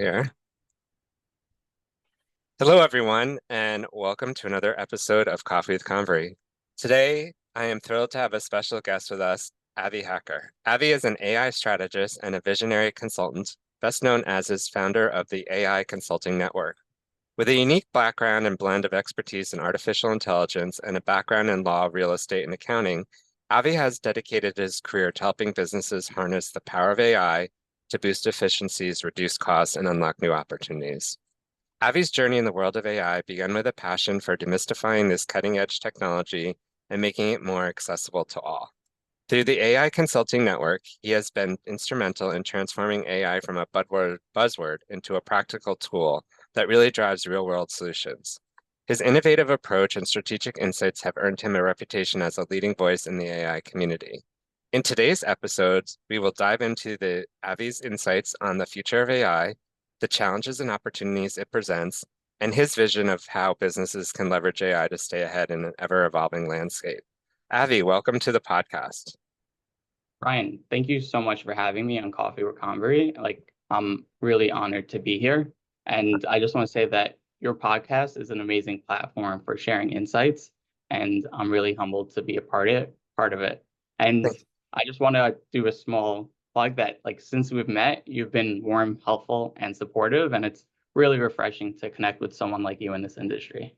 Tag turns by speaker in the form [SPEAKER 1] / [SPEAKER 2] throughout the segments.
[SPEAKER 1] here. Hello, everyone, and welcome to another episode of Coffee with Convery. Today, I am thrilled to have a special guest with us, Avi Hacker. Avi is an AI strategist and a visionary consultant, best known as his founder of the AI Consulting Network. With a unique background and blend of expertise in artificial intelligence and a background in law, real estate, and accounting, Avi has dedicated his career to helping businesses harness the power of AI to boost efficiencies, reduce costs, and unlock new opportunities. Avi's journey in the world of AI began with a passion for demystifying this cutting-edge technology and making it more accessible to all. Through the AI Consulting Network, he has been instrumental in transforming AI from a buzzword into a practical tool that really drives real-world solutions. His innovative approach and strategic insights have earned him a reputation as a leading voice in the AI community. In today's episodes, we will dive into Avi's insights on the future of AI, the challenges and opportunities it presents, and his vision of how businesses can leverage AI to stay ahead in an ever-evolving landscape. Avi, welcome to the podcast.
[SPEAKER 2] Ryan, thank you so much for having me on Coffee with Convery. I'm really honored to be here. And I just want to say that your podcast is an amazing platform for sharing insights. And I'm really humbled to be a part of it. And I just want to do a small plug that, since we've met, you've been warm, helpful, and supportive. And it's really refreshing to connect with someone like you in this industry.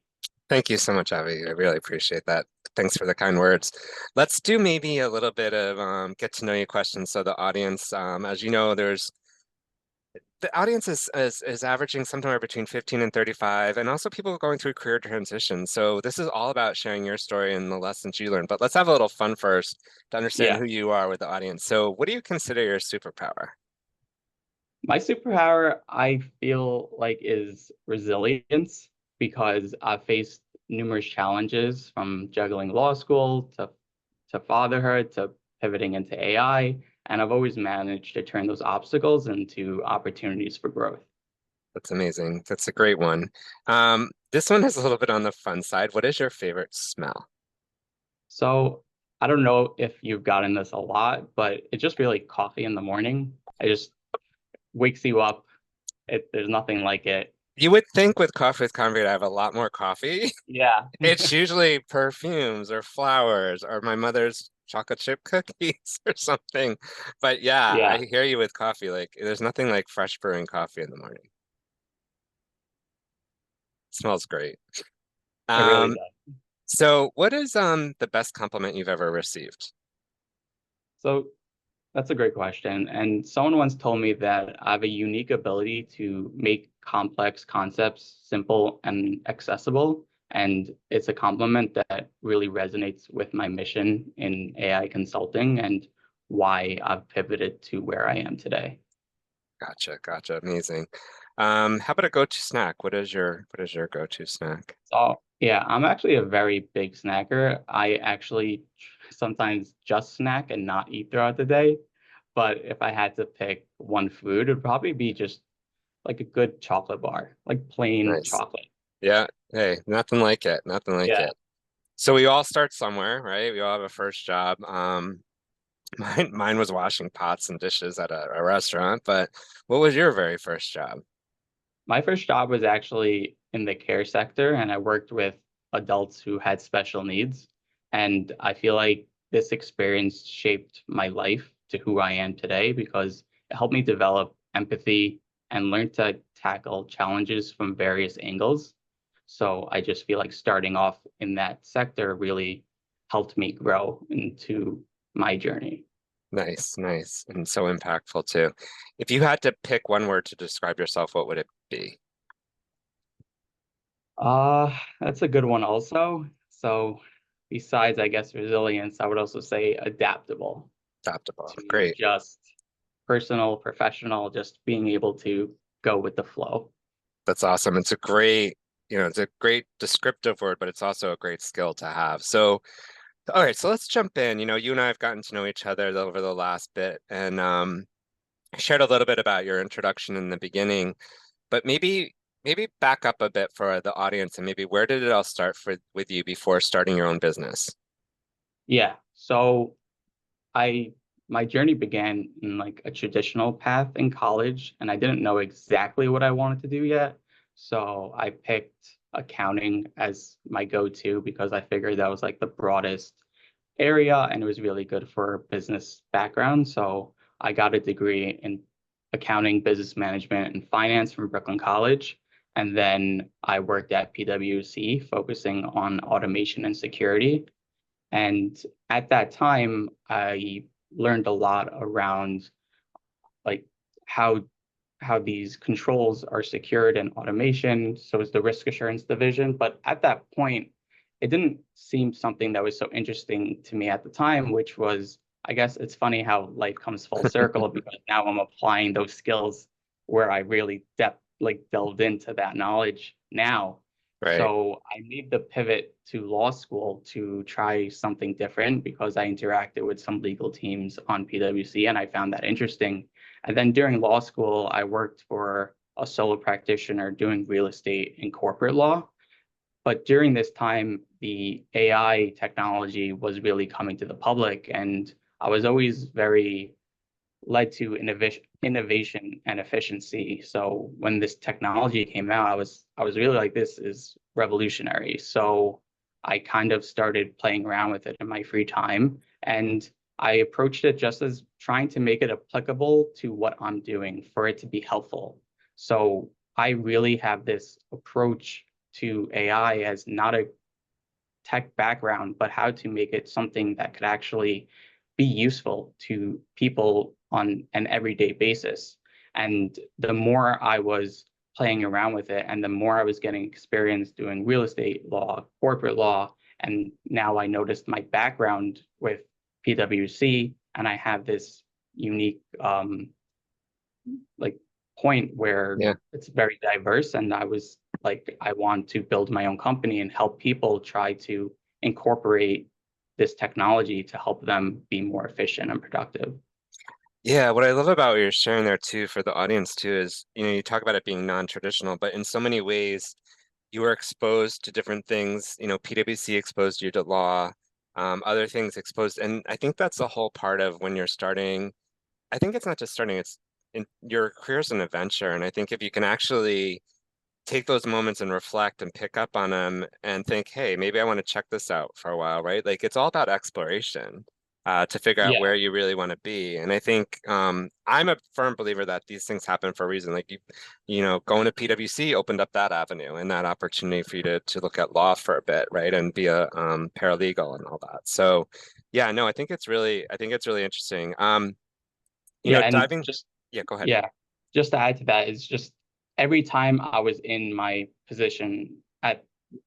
[SPEAKER 1] Thank you so much, Avi. I really appreciate that. Thanks for the kind words. Let's do maybe a little bit of get to know you questions. So the audience, as you know, the audience is averaging somewhere between 15 and 35, and also people going through career transitions. So this is all about sharing your story and the lessons you learned. But let's have a little fun first to understand who you are with the audience. So what do you consider your superpower?
[SPEAKER 2] My superpower, I feel like, is resilience because I've faced numerous challenges from juggling law school to fatherhood to pivoting into AI. And I've always managed to turn those obstacles into opportunities for growth.
[SPEAKER 1] That's amazing. That's a great one. This one is a little bit on the fun side. What is your favorite smell?
[SPEAKER 2] So I don't know if you've gotten this a lot, but it's just really coffee in the morning. It just wakes you up. There's nothing like it.
[SPEAKER 1] You would think with Coffee with Convery, I have a lot more coffee.
[SPEAKER 2] Yeah.
[SPEAKER 1] It's usually perfumes or flowers or my mother's chocolate chip cookies or something. But yeah, I
[SPEAKER 2] Yeah,
[SPEAKER 1] hear you with coffee. Like there's nothing like fresh brewing coffee in the morning. It smells great.
[SPEAKER 2] it really
[SPEAKER 1] Um,
[SPEAKER 2] does.
[SPEAKER 1] so what is the best compliment you've ever received?
[SPEAKER 2] So that's a great question. And someone once told me that I have a unique ability to make complex concepts simple and accessible. And it's a compliment that really resonates with my mission in AI consulting and why I've pivoted to where I am today.
[SPEAKER 1] Gotcha. Amazing. How about a go-to snack? What is your go-to snack?
[SPEAKER 2] So, yeah, I'm actually a very big snacker. I actually sometimes just snack and not eat throughout the day. But if I had to pick one food, it'd probably be just like a good chocolate bar, like plain
[SPEAKER 1] Nice.
[SPEAKER 2] chocolate.
[SPEAKER 1] Yeah. Hey, nothing like it. Nothing like
[SPEAKER 2] Yeah.
[SPEAKER 1] it. So we all start somewhere, right? We all have a first job. Mine was washing pots and dishes at a restaurant, but what was your very first job?
[SPEAKER 2] My first job was actually in the care sector, and I worked with adults who had special needs. And I feel like this experience shaped my life to who I am today because it helped me develop empathy and learn to tackle challenges from various angles. So I just feel like starting off in that sector really helped me grow into my journey.
[SPEAKER 1] Nice, and so impactful too. If you had to pick one word to describe yourself, what would it be?
[SPEAKER 2] That's a good one also. So besides, I guess, resilience, I would also say adaptable
[SPEAKER 1] Adaptable.
[SPEAKER 2] to
[SPEAKER 1] Great.
[SPEAKER 2] just personal, professional, just being able to go with the flow.
[SPEAKER 1] That's awesome. It's a great descriptive word, but it's also a great skill to have. So, all right, so let's jump in. You and I have gotten to know each other over the last bit and shared a little bit about your introduction in the beginning, but maybe back up a bit for the audience and maybe where did it all start with you before starting your own business?
[SPEAKER 2] Yeah. So I my journey began in like a traditional path in college, and I didn't know exactly what I wanted to do yet. So I picked accounting as my go-to because I figured that was like the broadest area and it was really good for a business background. So I got a degree in accounting, business management, and finance from Brooklyn College. And then I worked at PwC focusing on automation and security. And at that time, I learned a lot around like how how these controls are secured in automation. So is the risk assurance division. But at that point, it didn't seem something that was so interesting to me at the time, which was, I guess it's funny how life comes full circle because now I'm applying those skills where I really delved into that knowledge now.
[SPEAKER 1] Right.
[SPEAKER 2] So I made the pivot to law school to try something different because I interacted with some legal teams on PwC and I found that interesting. And then during law school, I worked for a solo practitioner doing real estate and corporate law. But during this time, the AI technology was really coming to the public, and I was always very led to innovation and efficiency. So when this technology came out, I was really like, this is revolutionary. So I kind of started playing around with it in my free time, and I approached it just as trying to make it applicable to what I'm doing for it to be helpful. So I really have this approach to AI as not a tech background, but how to make it something that could actually be useful to people on an everyday basis. And the more I was playing around with it and the more I was getting experience doing real estate law, corporate law, and now I noticed my background with PwC and I have this unique like point where
[SPEAKER 1] Yeah.
[SPEAKER 2] it's very diverse and I was like I want to build my own company and help people try to incorporate this technology to help them be more efficient and productive.
[SPEAKER 1] Yeah, what I love about what you're sharing there too for the audience too is, you talk about it being non-traditional, but in so many ways you were exposed to different things. PwC exposed you to law, other things exposed, and I think that's the whole part of when you're starting. I think it's not just starting, it's in your career's an adventure. And I think if you can actually take those moments and reflect and pick up on them and think, hey, maybe I want to check this out for a while, right? Like it's all about exploration to figure out
[SPEAKER 2] Yeah,
[SPEAKER 1] where you really want to be. And I think I'm a firm believer that these things happen for a reason. Like going to PwC opened up that avenue and that opportunity for you to look at law for a bit, right? And be a paralegal and all that. So yeah, no, I think it's really interesting.
[SPEAKER 2] yeah, and
[SPEAKER 1] Diving,
[SPEAKER 2] just
[SPEAKER 1] yeah, go ahead.
[SPEAKER 2] yeah, just to add to that, it's just every time I was in my position at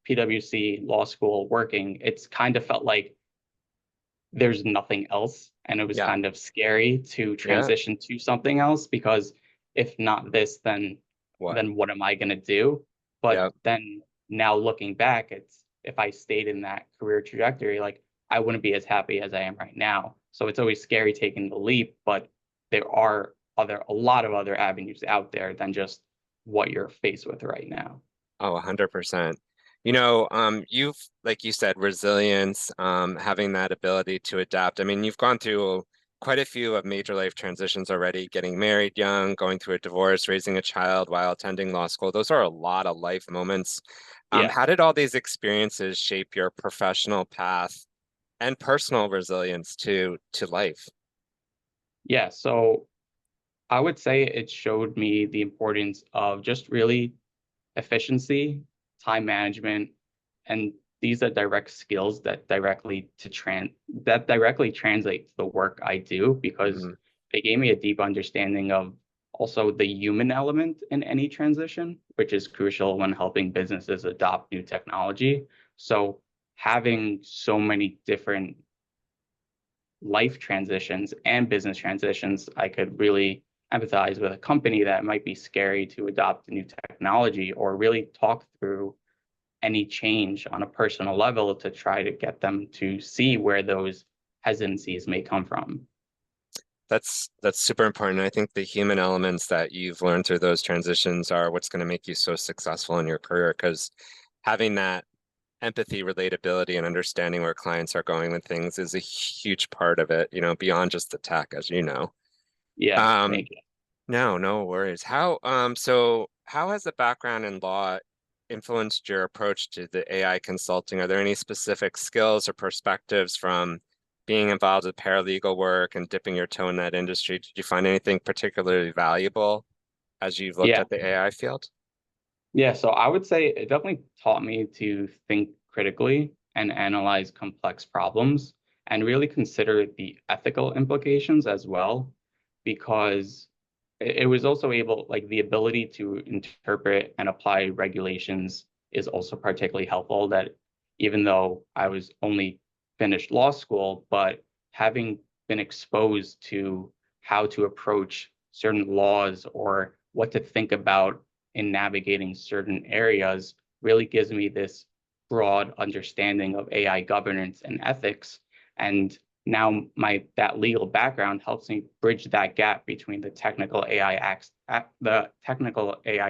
[SPEAKER 2] PwC law school working, it's kind of felt like there's nothing else. And it was
[SPEAKER 1] Yeah,
[SPEAKER 2] kind of scary to
[SPEAKER 1] yeah,
[SPEAKER 2] transition to something else because if not this,
[SPEAKER 1] what?
[SPEAKER 2] then what am I going to do? But
[SPEAKER 1] Yeah.
[SPEAKER 2] then now looking back, it's if I stayed in that career trajectory, like I wouldn't be as happy as I am right now. So it's always scary taking the leap, but there are a lot of other avenues out there than just what you're faced with right now.
[SPEAKER 1] Oh, 100%. You've, like you said, resilience, having that ability to adapt. I mean, you've gone through quite a few of major life transitions already, getting married young, going through a divorce, raising a child while attending law school. Those are a lot of life moments.
[SPEAKER 2] Yeah.
[SPEAKER 1] How did all these experiences shape your professional path and personal resilience to life?
[SPEAKER 2] Yeah. So I would say it showed me the importance of just really efficiency, time management, and these are direct skills that directly translate to the work I do because
[SPEAKER 1] Mhm.
[SPEAKER 2] they gave me a deep understanding of also the human element in any transition, which is crucial when helping businesses adopt new technology. So having so many different life transitions and business transitions, I could really empathize with a company that might be scary to adopt new technology or really talk through any change on a personal level to try to get them to see where those hesitancies may come from.
[SPEAKER 1] That's super important. I think the human elements that you've learned through those transitions are what's going to make you so successful in your career because having that empathy, relatability, and understanding where clients are going with things is a huge part of it, beyond just the tech, as you know.
[SPEAKER 2] Yeah,
[SPEAKER 1] Um,
[SPEAKER 2] thank you.
[SPEAKER 1] no, no worries. So how has the background in law influenced your approach to the AI consulting? Are there any specific skills or perspectives from being involved with paralegal work and dipping your toe in that industry? Did you find anything particularly valuable as you've looked
[SPEAKER 2] Yeah.
[SPEAKER 1] at the AI field?
[SPEAKER 2] Yeah, so I would say it definitely taught me to think critically and analyze complex problems and really consider the ethical implications as well, because it was also able, like the ability to interpret and apply regulations is also particularly helpful. That even though I was only finished law school, but having been exposed to how to approach certain laws or what to think about in navigating certain areas really gives me this broad understanding of AI governance and ethics. And now my that legal background helps me bridge that gap between the technical AI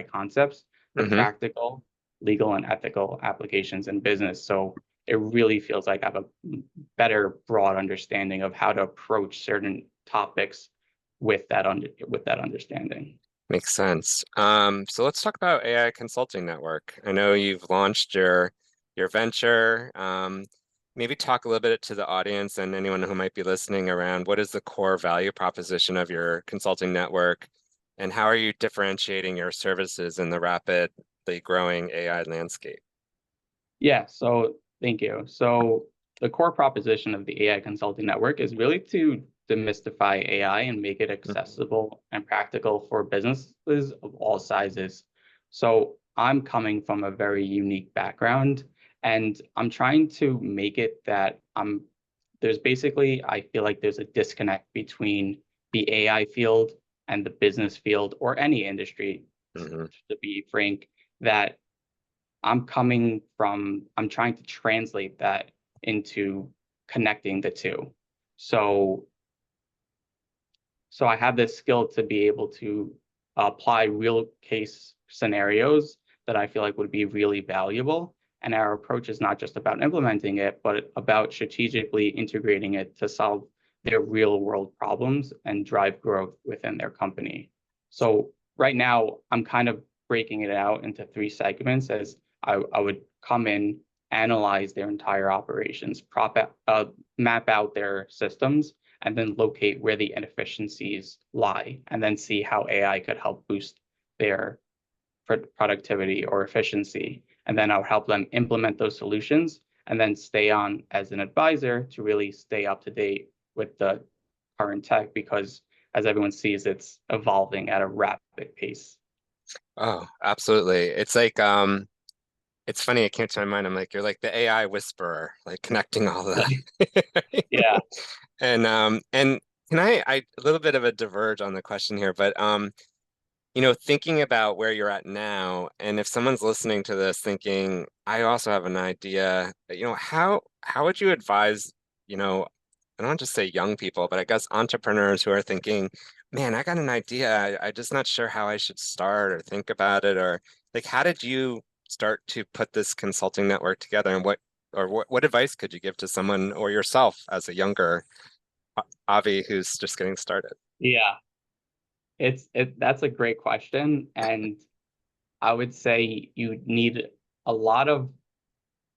[SPEAKER 2] concepts with
[SPEAKER 1] Hmm.
[SPEAKER 2] practical legal and ethical applications in business. So it really feels like I have a better broad understanding of how to approach certain topics with that understanding.
[SPEAKER 1] Makes sense. So let's talk about AI Consulting Network. I know you've launched your venture. Maybe talk a little bit to the audience and anyone who might be listening around what is the core value proposition of your consulting network, and how are you differentiating your services in the rapidly growing AI landscape?
[SPEAKER 2] Yeah, so thank you. So the core proposition of the AI Consulting Network is really to demystify AI and make it
[SPEAKER 1] Mhm.
[SPEAKER 2] accessible and practical for businesses of all sizes. So I'm coming from a very unique background, and I'm trying to make it that there's basically, I feel like there's a disconnect between the AI field and the business field or any industry,
[SPEAKER 1] Mhm.
[SPEAKER 2] to be frank, that I'm trying to translate that into connecting the two. So, so I have this skill to be able to apply real case scenarios that I feel like would be really valuable. And our approach is not just about implementing it, but about strategically integrating it to solve their real world problems and drive growth within their company. So right now, I'm kind of breaking it out into three segments as I would come in, analyze their entire operations, map out their systems, and then locate where the inefficiencies lie, and then see how AI could help boost their productivity or efficiency. And then I'll help them implement those solutions and then stay on as an advisor to really stay up to date with the current tech because as everyone sees, it's evolving at a rapid pace.
[SPEAKER 1] Oh, absolutely. It's funny, it came to my mind. I'm like, you're like the AI whisperer, like connecting all that.
[SPEAKER 2] Yeah,
[SPEAKER 1] And can I a little bit of a diverge on the question here, but thinking about where you're at now, and if someone's listening to this thinking, I also have an idea, how would you advise, I don't want to say young people, but I guess entrepreneurs who are thinking, man, I got an idea. I just not sure how I should start or think about it, or like, how did you start to put this consulting network together, and what advice could you give to someone or yourself as a younger Avi who's just getting started?
[SPEAKER 2] yeah. That's a great question. And I would say you need a lot of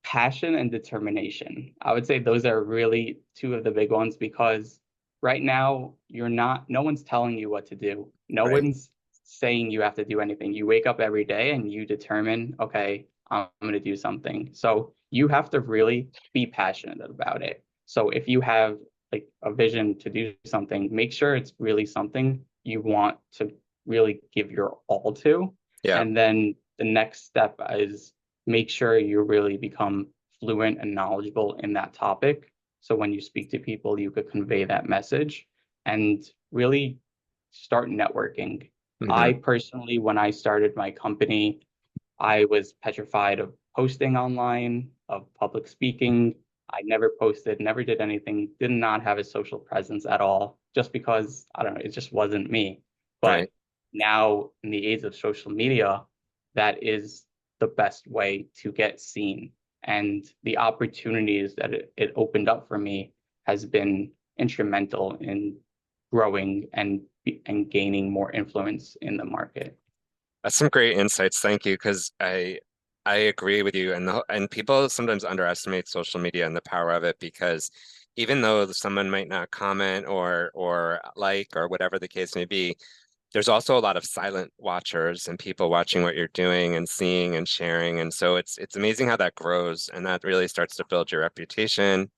[SPEAKER 2] passion and determination. I would say those are really two of the big ones because right now no one's telling you what to do. No
[SPEAKER 1] Right.
[SPEAKER 2] one's saying you have to do anything. You wake up every day and you determine, okay, I'm going to do something. So you have to really be passionate about it. So if you have like a vision to do something, make sure it's really something you want to really give your all to.
[SPEAKER 1] Yeah.
[SPEAKER 2] And then the next step is make sure you really become fluent and knowledgeable in that topic. So when you speak to people, you could convey that message and really start networking.
[SPEAKER 1] Hmm.
[SPEAKER 2] I personally, when I started my company, I was petrified of posting online, of public speaking. I never posted, never did anything, did not have a social presence at all, just because, I don't know, it just wasn't me.
[SPEAKER 1] Right.
[SPEAKER 2] But now, in the age of social media, that is the best way to get seen and the opportunities that it opened up for me has been instrumental in growing and gaining more influence in the market.
[SPEAKER 1] That's some great insights. Thank you, because I agree with you, and people sometimes underestimate social media and the power of it because even though someone might not comment or like or whatever the case may be, there's also a lot of silent watchers and people watching what you're doing and seeing and sharing. And so it's amazing how that grows and that really starts to build your reputation,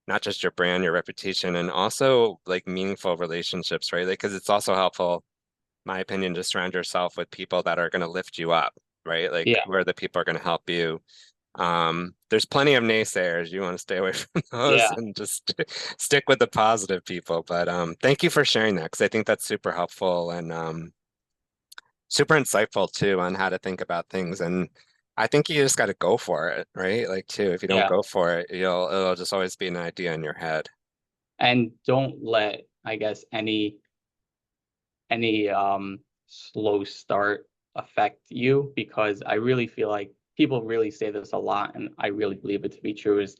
[SPEAKER 1] not just your brand, your reputation, and also like meaningful relationships, right? Like, because it's also helpful, my opinion, to surround yourself with people that are going to lift you up, right? Like
[SPEAKER 2] Yeah,
[SPEAKER 1] where the people are going to help you. There's plenty of naysayers. You want to stay away from those
[SPEAKER 2] yeah,
[SPEAKER 1] and just stick with the positive people. But thank you for sharing that because I think that's super helpful and super insightful too on how to think about things. And I think you just got to go for it, right? Like too, if you don't
[SPEAKER 2] yeah.
[SPEAKER 1] go for it, it'll just always be an idea in your head.
[SPEAKER 2] And don't let, I guess, any slow start affect you, because I really feel like people really say this a lot, and I really believe it to be true, is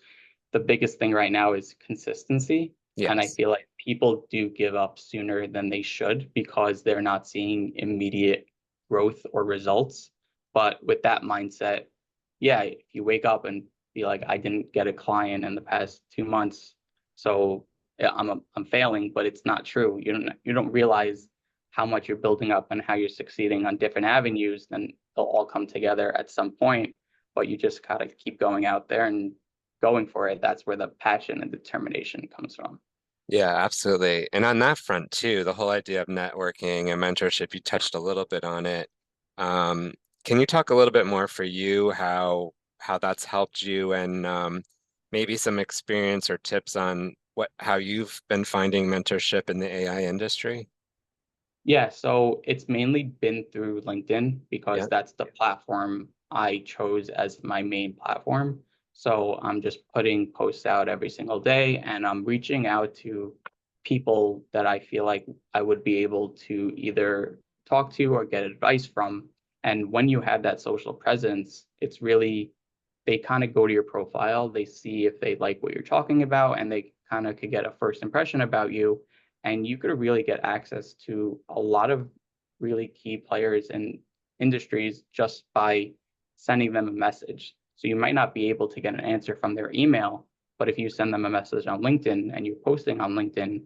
[SPEAKER 2] the biggest thing right now is consistency. And I
[SPEAKER 1] Yes.
[SPEAKER 2] feel like people do give up sooner than they should because they're not seeing immediate growth or results. But with that mindset, yeah, if you wake up and be like, I didn't get a client in the past 2 months, so yeah, I'm failing, but it's not true. You don't realize how much you're building up and how you're succeeding on different avenues, then they'll all come together at some point. But you just gotta keep going out there and going for it. That's where the passion and determination comes from.
[SPEAKER 1] Yeah, absolutely. And on that front too, the whole idea of networking and mentorship, you touched a little bit on it. Um, can you talk a little bit more for you how that's helped you and maybe some experience or tips on how you've been finding mentorship in the AI industry?
[SPEAKER 2] Yeah, so it's mainly been through LinkedIn
[SPEAKER 1] Yeah.
[SPEAKER 2] because that's the platform I chose as my main platform. So I'm just putting posts out every single day and I'm reaching out to people that I feel like I would be able to either talk to or get advice from. And when you have that social presence, it's really, they kind of go to your profile, they see if they like what you're talking about, and they kind of could get a first impression about you, and you could really get access to a lot of really key players in industries just by sending them a message. So you might not be able to get an answer from their email, but if you send them a message on LinkedIn and you're posting on LinkedIn,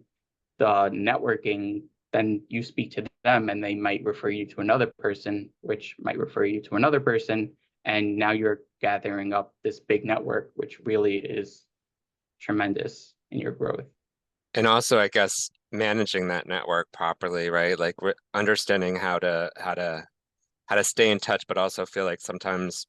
[SPEAKER 2] the networking, then you speak to them and they might refer you to another person, which might refer you to another person. And now you're gathering up this big network, which really is tremendous in your growth.
[SPEAKER 1] And also, I guess managing that network properly, right? Like understanding how to stay in touch, but also feel like sometimes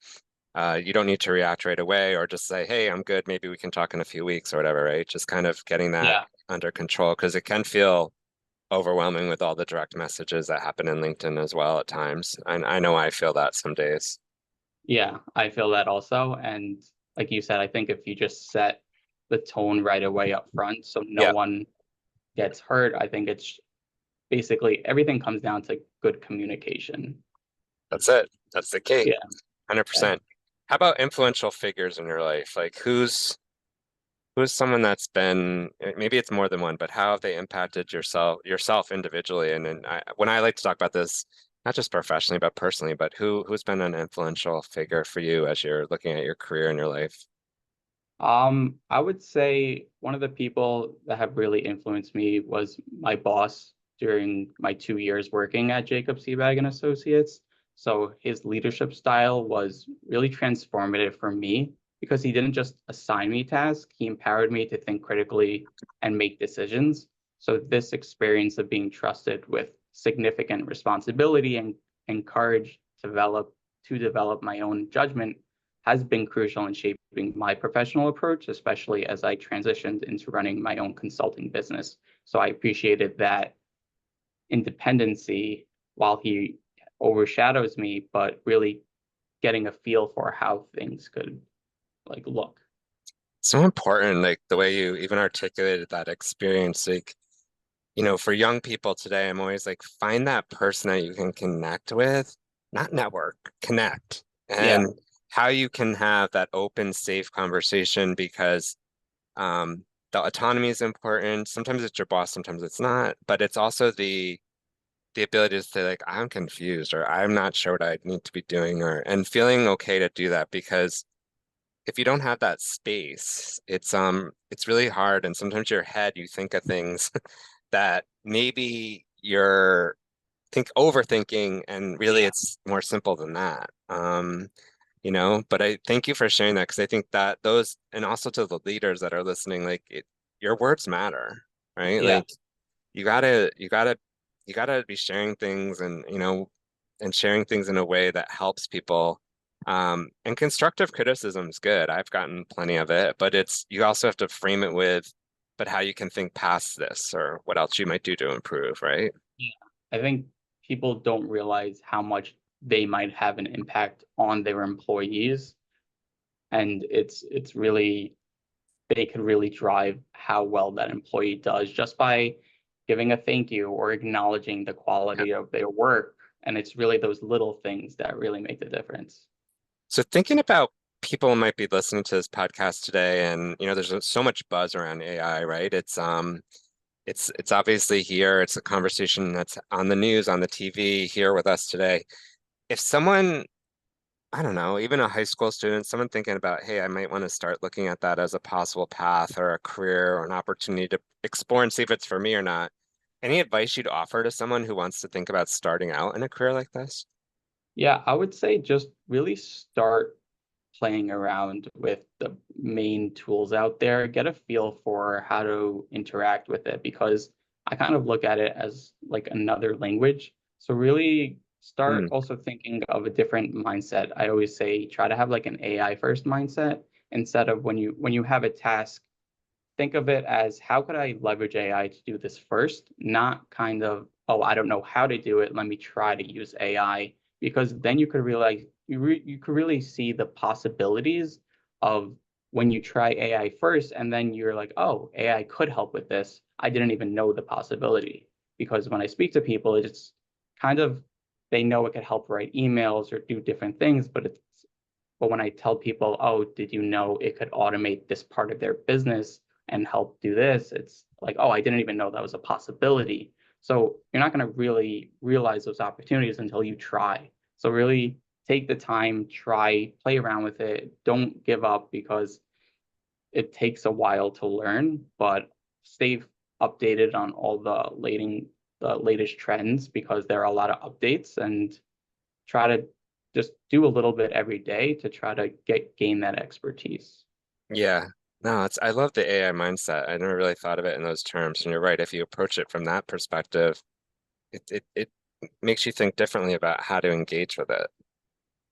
[SPEAKER 1] you don't need to react right away or just say, hey, I'm good. Maybe we can talk in a few weeks or whatever, right? Just kind of getting that
[SPEAKER 2] Yeah.
[SPEAKER 1] under control because it can feel overwhelming with all the direct messages that happen in LinkedIn as well at times. And I know I feel that some days.
[SPEAKER 2] Yeah, I feel that also. And like you said, I think if you just set the tone right away up front so no
[SPEAKER 1] Yeah,
[SPEAKER 2] one gets hurt, I think it's basically everything comes down to good communication.
[SPEAKER 1] that's it. That's the key.
[SPEAKER 2] Yeah. Yeah.
[SPEAKER 1] 100%. How about influential figures in your life? Like who's someone that's been maybe it's more than one, but how have they impacted yourself individually? And when I like to talk about this, not just professionally, but personally, but who's been an influential figure for you as you're looking at your career and your life?
[SPEAKER 2] I would say one of the people that have really influenced me was my boss during my 2 years working at Jacob Seabag and Associates. So his leadership style was really transformative for me because he didn't just assign me tasks, he empowered me to think critically and make decisions. So this experience of being trusted with significant responsibility and encouraged to develop my own judgment has been crucial in shaping my professional approach, especially as I transitioned into running my own consulting business. So I appreciated that independency while he overshadows me, but really getting a feel for how things could like look.
[SPEAKER 1] So important, like the way you even articulated that experience, like, for young people today, I'm always like, find that person that you can connect with, not network, connect.
[SPEAKER 2] Yeah,
[SPEAKER 1] And how you can have that open, safe conversation because the autonomy is important. Sometimes it's your boss, sometimes it's not, but it's also the ability to say like, I'm confused or I'm not sure what I need to be doing or and feeling okay to do that because if you don't have that space, it's really hard. And sometimes your head, you think of things that maybe you're think overthinking and really
[SPEAKER 2] Yeah.
[SPEAKER 1] it's more simple than that. But I thank you for sharing that because I think that those and also to the leaders that are listening, like your words matter, right?
[SPEAKER 2] Yeah.
[SPEAKER 1] Like you gotta be sharing things and and sharing things in a way that helps people. And constructive criticism is good. I've gotten plenty of it, but it's you also have to frame it with, but how you can think past this or what else you might do to improve, right?
[SPEAKER 2] Yeah. I think people don't realize how much they might have an impact on their employees, and it's really they could really drive how well that employee does just by giving a thank you or acknowledging the
[SPEAKER 1] Yeah.
[SPEAKER 2] quality of their work. And it's really those little things that really make the difference.
[SPEAKER 1] So thinking about people who might be listening to this podcast today, and there's so much buzz around AI, right? It's obviously here. It's a conversation that's on the news, on the TV, here with us today. If someone, I don't know, even a high school student, someone thinking about, hey, I might want to start looking at that as a possible path or a career or an opportunity to explore and see if it's for me or not. Any advice you'd offer to someone who wants to think about starting out in a career like this?
[SPEAKER 2] Yeah, I would say just really start playing around with the main tools out there, get a feel for how to interact with it because I kind of look at it as like another language. So really start
[SPEAKER 1] Mm,
[SPEAKER 2] also thinking of a different mindset. I always say try to have like an AI first mindset instead of when you have a task, think of it as how could I leverage AI to do this first, not kind of, oh, I don't know how to do it. Let me try to use AI because then you could realize you could really see the possibilities of when you try AI first, and then you're like, oh, AI could help with this. I didn't even know the possibility because when I speak to people, it's kind of they know it could help write emails or do different things, but when I tell people, oh, did you know it could automate this part of their business and help do this? It's like, oh, I didn't even know that was a possibility. So you're not going to really realize those opportunities until you try. So really take the time, try, play around with it. Don't give up because it takes a while to learn, but stay updated on all the latest trends because there are a lot of updates and try to just do a little bit every day to try to gain that expertise.
[SPEAKER 1] yeah. No, I love the AI mindset. I never really thought of it in those terms. And you're right, if you approach it from that perspective, it makes you think differently about how to engage with it.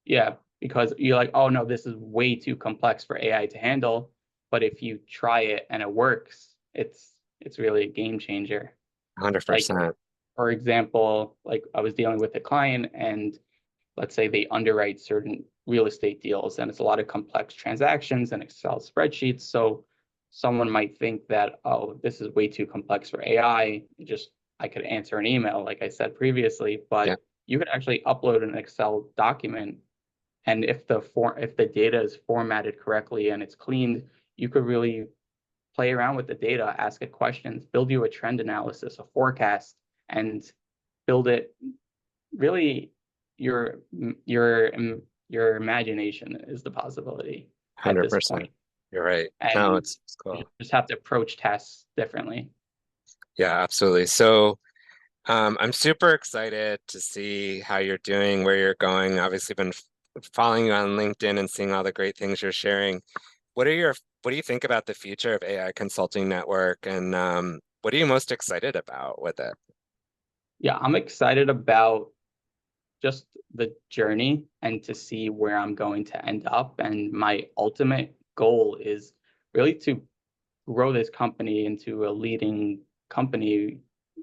[SPEAKER 2] Yeah, because you're like, oh no, this is way too complex for AI to handle. But if you try it and it works, it's really a game changer. Like
[SPEAKER 1] 100%.
[SPEAKER 2] for example, like I was dealing with a client and let's say they underwrite certain real estate deals and it's a lot of complex transactions and Excel spreadsheets. So someone might think that, oh, this is way too complex for AI. I could answer an email, like I said previously,
[SPEAKER 1] Yeah,
[SPEAKER 2] but you could actually upload an Excel document. And if the data is formatted correctly and it's cleaned, you could really play around with the data, ask it questions, build you a trend analysis, a forecast, and build it really your your your imagination is the possibility at this
[SPEAKER 1] 100%.
[SPEAKER 2] point,
[SPEAKER 1] You're right. No,
[SPEAKER 2] and
[SPEAKER 1] it's
[SPEAKER 2] you
[SPEAKER 1] cool.
[SPEAKER 2] just have to approach tasks differently.
[SPEAKER 1] Yeah, absolutely. So, I'm super excited to see how you're doing, where you're going. Obviously, been following you on LinkedIn and seeing all the great things you're sharing. What do you think about the future of AI Consulting Network, and what are you most excited about with it?
[SPEAKER 2] Yeah, I'm excited about just the journey and to see where I'm going to end up. And my ultimate goal is really to grow this company into a leading company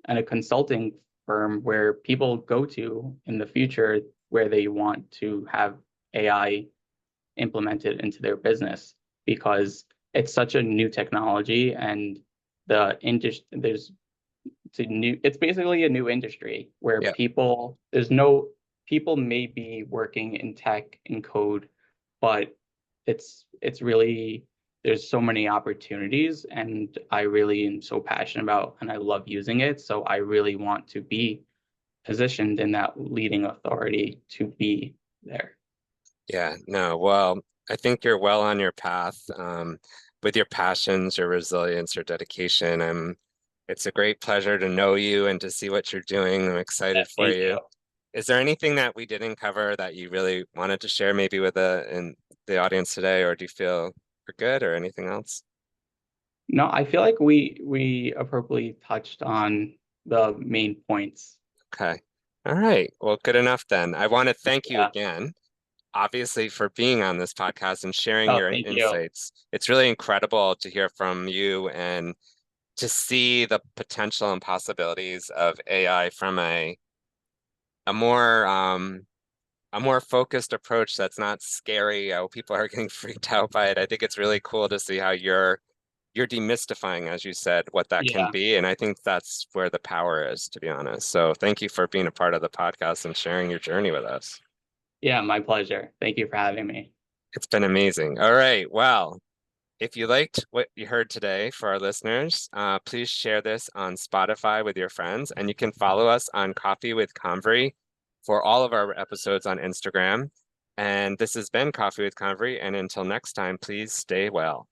[SPEAKER 2] and a consulting firm where people go to in the future where they want to have AI implemented into their business because it's such a new technology and the industry it's basically a new industry where
[SPEAKER 1] Yeah,
[SPEAKER 2] people may be working in tech and code, but it's really there's so many opportunities, and I really am so passionate about and I love using it. So I really want to be positioned in that leading authority to be there.
[SPEAKER 1] Yeah, no, well, I think you're well on your path with your passions, your resilience, your dedication. It's a great pleasure to know you and to see what you're doing. I'm
[SPEAKER 2] Yeah,
[SPEAKER 1] excited for
[SPEAKER 2] thank you.
[SPEAKER 1] you. Is there anything that we didn't cover that you really wanted to share maybe with the audience today, or do you feel we're good or anything else?
[SPEAKER 2] No, I feel like we appropriately touched on the main points.
[SPEAKER 1] Okay. All right. Well, good enough then. I want to thank you
[SPEAKER 2] Yeah.
[SPEAKER 1] again, obviously, for being on this podcast and sharing
[SPEAKER 2] Oh,
[SPEAKER 1] your
[SPEAKER 2] thank you.
[SPEAKER 1] insights. It's really incredible to hear from you and to see the potential and possibilities of AI from a more a more focused approach that's not scary. How people are getting freaked out by it. I think it's really cool to see how you're demystifying, as you said, what that can
[SPEAKER 2] Yeah.
[SPEAKER 1] be. And I think that's where the power is, to be honest. So thank you for being a part of the podcast and sharing your journey with us.
[SPEAKER 2] Yeah, my pleasure. Thank you for having me.
[SPEAKER 1] It's been amazing. All right. Well, if you liked what you heard today for our listeners, please share this on Spotify with your friends, and you can follow us on Coffee with Convery for all of our episodes on Instagram. And this has been Coffee with Convery, and until next time, please stay well.